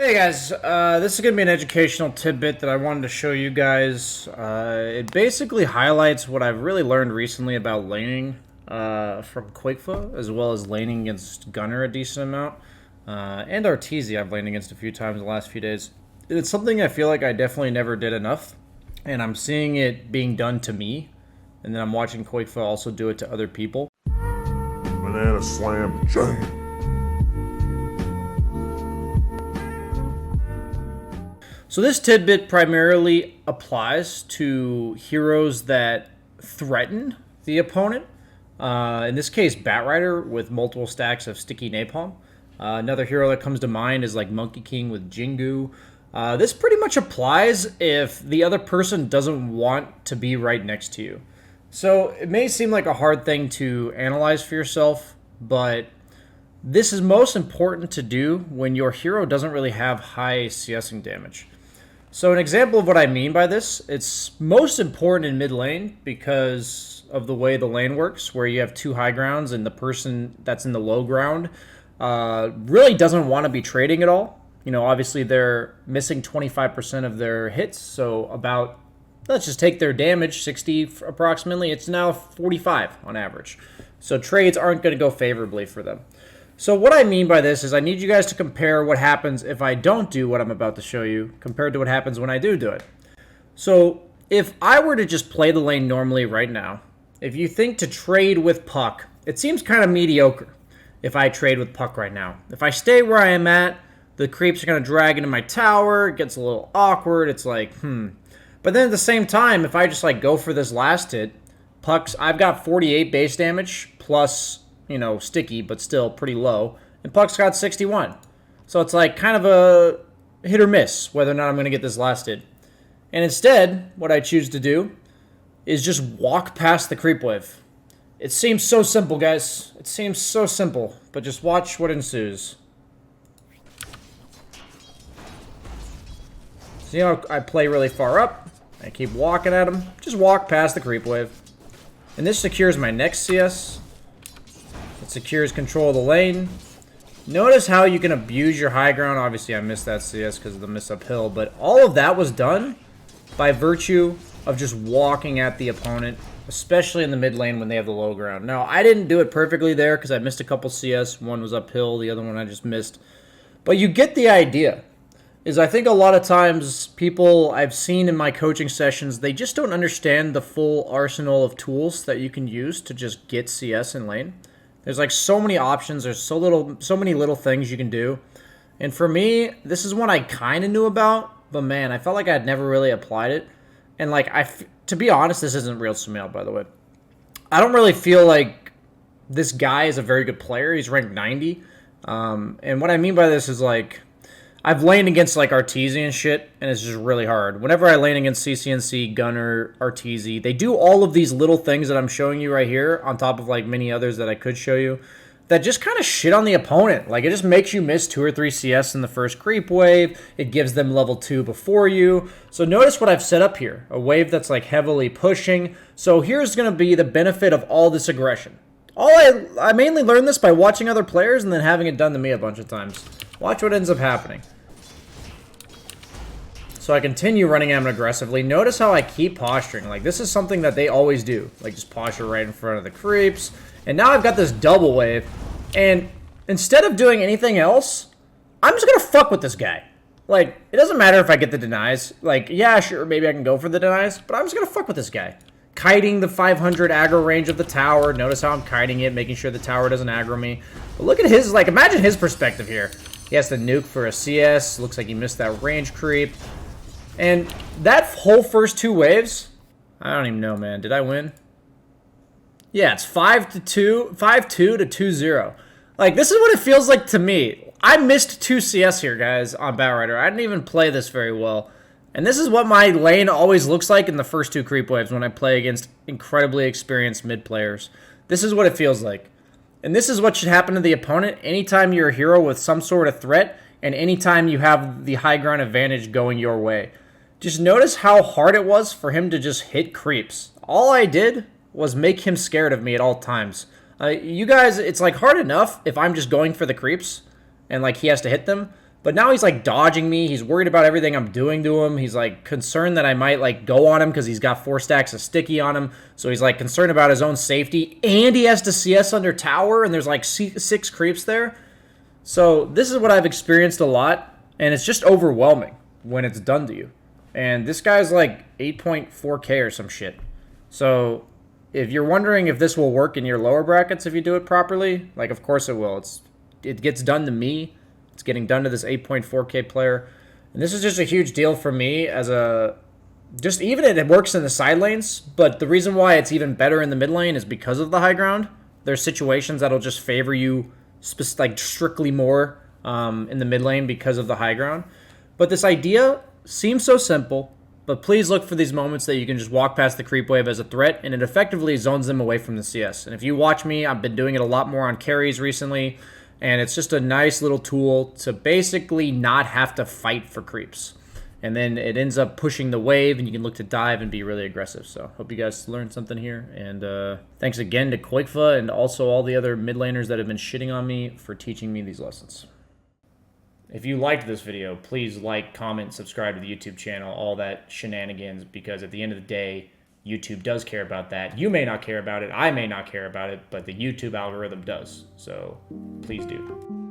Hey guys, this is going to be an educational tidbit that I wanted to show you guys. It basically highlights what I've really learned recently about laning from Quakefoot, as well as laning against Gunner a decent amount. And Arteezy I've laned against a few times in the last few days. It's something I feel like I definitely never did enough, and I'm seeing it being done to me, and then I'm watching Quakefoot also do it to other people. Banana slam jam. So this tidbit primarily applies to heroes that threaten the opponent. In this case, Batrider with multiple stacks of sticky napalm. Another hero that comes to mind is like Monkey King with Jingu. This pretty much applies if the other person doesn't want to be right next to you. So it may seem like a hard thing to analyze for yourself, but this is most important to do when your hero doesn't really have high CSing damage. So an example of what I mean by this, it's most important in mid lane because of the way the lane works, where you have two high grounds and the person that's in the low ground really doesn't want to be trading at all. You know, obviously they're missing 25% of their hits, so about, let's just take their damage, 60 approximately, it's now 45 on average. So trades aren't going to go favorably for them. So what I mean by this is I need you guys to compare what happens if I don't do what I'm about to show you compared to what happens when I do it. So if I were to just play the lane normally right now, if you think to trade with Puck, it seems kind of mediocre if I trade with Puck right now. If I stay where I am at, the creeps are going to drag into my tower, it gets a little awkward, it's like, But then at the same time, if I just like go for this last hit, Puck's, I've got 48 base damage plus, you know, sticky, but still pretty low. And Puck's got 61. So it's like kind of a hit or miss whether or not I'm going to get this last hit. And instead, what I choose to do is just walk past the creep wave. It seems so simple, guys. It seems so simple, but just watch what ensues. See how I play really far up? I keep walking at him. Just walk past the creep wave. And this secures my next CS. It secures control of the lane. Notice how you can abuse your high ground. Obviously, I missed that CS because of the miss uphill. But all of that was done by virtue of just walking at the opponent, especially in the mid lane when they have the low ground. Now, I didn't do it perfectly there because I missed a couple CS. One was uphill. The other one I just missed. But you get the idea. I think a lot of times people I've seen in my coaching sessions, they just don't understand the full arsenal of tools that you can use to just get CS in lane. There's like so many options. There's so many little things you can do. And for me, this is one I kind of knew about, but man, I felt like I'd never really applied it. And like, to be honest, this isn't real Sumail, by the way. I don't really feel like this guy is a very good player. He's ranked 90. And what I mean by this is like, I've laned against like Arteezy and shit, and it's just really hard. Whenever I lane against CCNC, Gunner, Arteezy, they do all of these little things that I'm showing you right here, on top of like many others that I could show you, that just kind of shit on the opponent. Like, it just makes you miss 2 or 3 CS in the first creep wave. It gives them level 2 before you. So notice what I've set up here. A wave that's like heavily pushing. So here's going to be the benefit of all this aggression. I mainly learned this by watching other players and then having it done to me a bunch of times. Watch what ends up happening. So I continue running at him aggressively. Notice how I keep posturing. Like, this is something that they always do. Like, just posture right in front of the creeps. And now I've got this double wave. And instead of doing anything else, I'm just going to fuck with this guy. Like, it doesn't matter if I get the denies. Like, yeah, sure, maybe I can go for the denies. But I'm just going to fuck with this guy. Kiting the 500 aggro range of the tower. Notice how I'm kiting it, making sure the tower doesn't aggro me. But look at his, like, imagine his perspective here. He has to nuke for a CS. Looks like he missed that range creep. And that whole first 2 waves, I don't even know, man. Did I win? Yeah, it's 5-2 to 2-0. Like, this is what it feels like to me. I missed 2 CS here, guys, on Batrider. I didn't even play this very well. And this is what my lane always looks like in the first 2 creep waves when I play against incredibly experienced mid players. This is what it feels like. And this is what should happen to the opponent anytime you're a hero with some sort of threat and anytime you have the high ground advantage going your way. Just notice how hard it was for him to just hit creeps. All I did was make him scared of me at all times. You guys, it's like hard enough if I'm just going for the creeps and like he has to hit them. But now he's like dodging me. He's worried about everything I'm doing to him. He's like concerned that I might like go on him because he's got 4 stacks of sticky on him. So he's like concerned about his own safety. And he has to CS under tower, and there's like 6 creeps there. So this is what I've experienced a lot, and it's just overwhelming when it's done to you. And this guy's like 8.4k or some shit. So if you're wondering if this will work in your lower brackets if you do it properly, like of course it will. It gets done to me. It's getting done to this 8.4k player. And this is just a huge deal for me as a... Just even it works in the side lanes, but the reason why it's even better in the mid lane is because of the high ground. There's situations that'll just favor you like strictly more in the mid lane because of the high ground. But this idea seems so simple, but please look for these moments that you can just walk past the creep wave as a threat, and it effectively zones them away from the CS. And if you watch me, I've been doing it a lot more on carries recently, and it's just a nice little tool to basically not have to fight for creeps. And then it ends up pushing the wave, and you can look to dive and be really aggressive. So hope you guys learned something here. And thanks again to Koikfa and also all the other mid laners that have been shitting on me for teaching me these lessons. If you liked this video, please like, comment, subscribe to the YouTube channel, all that shenanigans, because at the end of the day, YouTube does care about that. You may not care about it, I may not care about it, but the YouTube algorithm does. So please do.